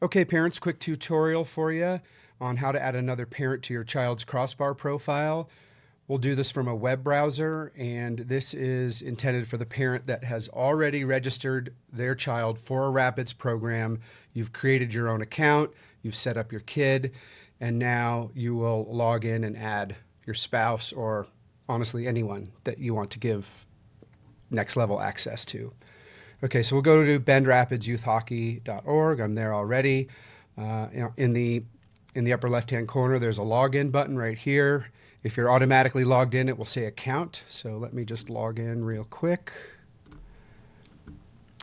Okay, parents, quick tutorial for you on how to add another parent to your child's Crossbar profile. We'll do this from a web browser, and this is intended for the parent that has already registered their child for a Rapids program. You've created your own account, you've set up your kid, and now you will log in and add your spouse or honestly anyone that you want to give next level access to. Okay, so we'll go to bendrapidsyouthhockey.org. I'm there already. In the upper left-hand corner, there's a login button right here. If you're automatically logged in, it will say account. So let me just log in real quick.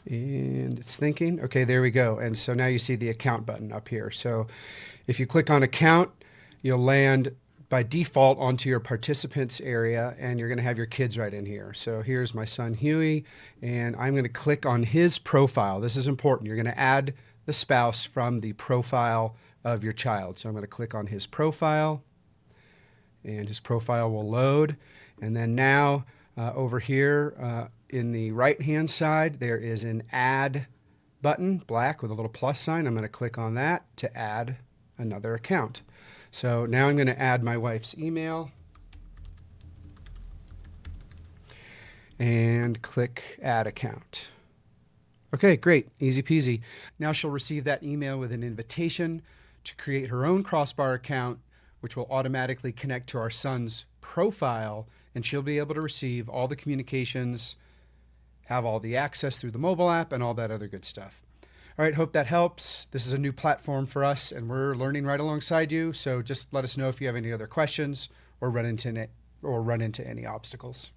And it's thinking. Okay, there we go. And so now you see the account button up here. So if you click on account, you'll land by default onto your participants area, and you're going to have your kids right in here. So here's my son Huey, and I'm going to click on his profile. This is important. You're going to add the spouse from the profile of your child. So I'm going to click on his profile, and his profile will load. And then now over here in the right-hand side, there is an add button, black with a little plus sign. I'm going to click on that to add another account. So now I'm going to add my wife's email and click Add Account. Okay, great, easy peasy. Now she'll receive that email with an invitation to create her own Crossbar account, which will automatically connect to our son's profile, and she'll be able to receive all the communications, have all the access through the mobile app, and all that other good stuff. All right, hope that helps. This is a new platform for us, and we're learning right alongside you. So just let us know if you have any other questions or run into any obstacles.